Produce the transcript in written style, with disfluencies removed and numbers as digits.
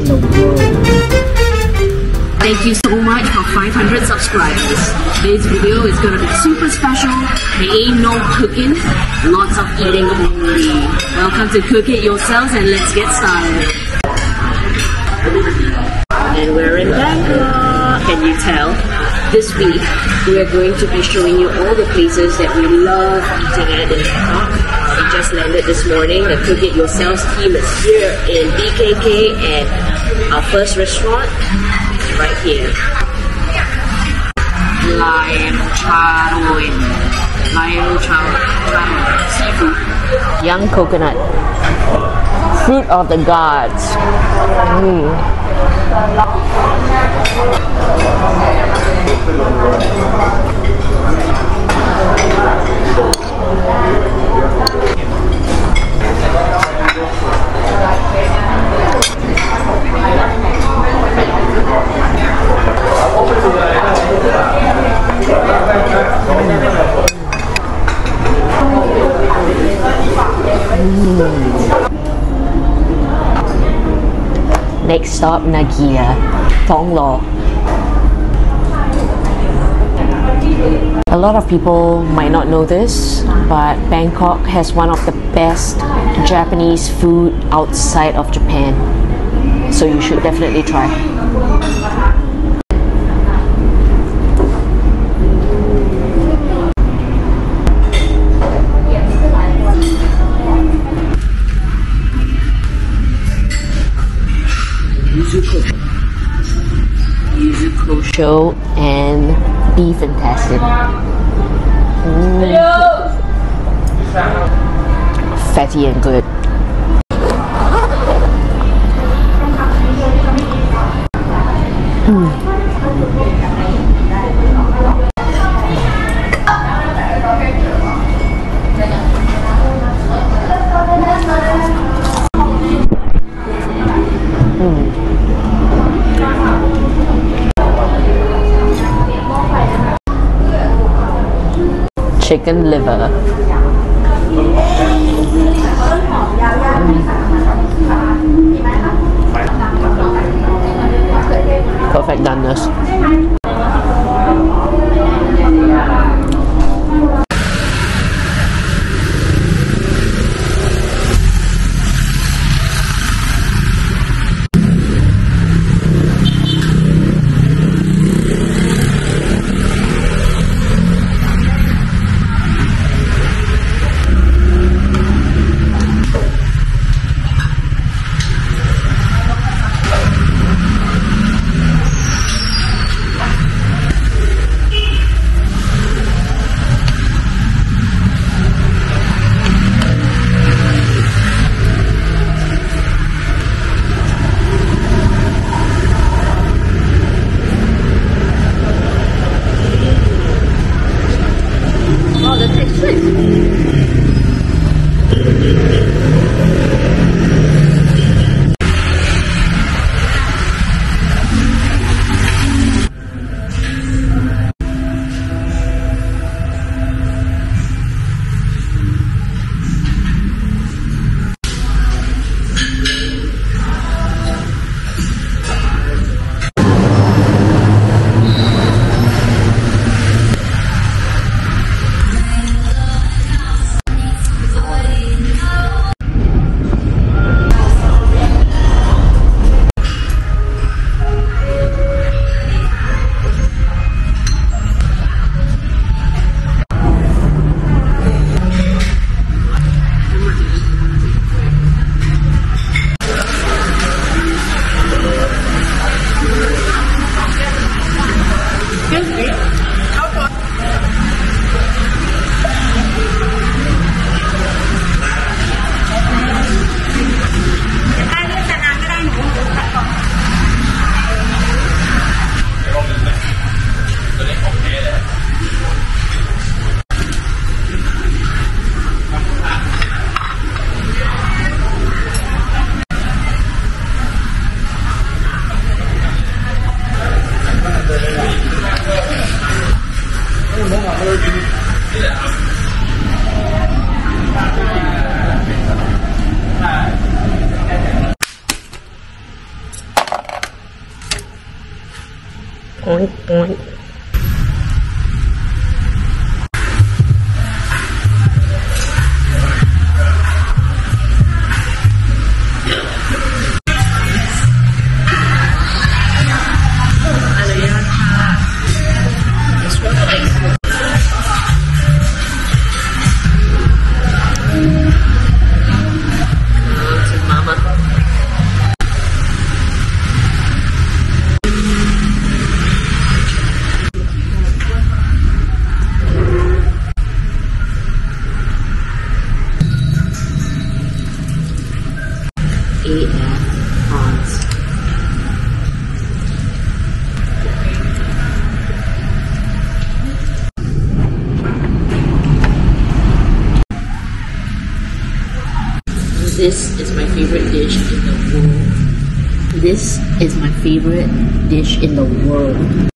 in the world. Thank you so much for 500 subscribers. This video is gonna be super special. There ain't no cooking, lots of eating only. Welcome to Cook It Yourselves and let's get started. And we're in Bangkok. Can you tell? This week, we are going to be showing you all the places that we love eating at in Bangkok. We just landed this morning. The Cook It Yourselves team is here in BKK and our first restaurant right here. Laem Charoen. Laem Charoen. Seafood. Young coconut. Fruit of the gods. Next stop, Nagiya, thonglor. A lot of people might not know this, but Bangkok has one of the best Japanese food outside of Japan. So you should definitely try. Yuzu show and beef fantastic. Fatty and good. Chicken liver. Perfect doneness. Oink, oink. FRAN'S. This is my favorite dish in the world. This is my favorite dish in the world.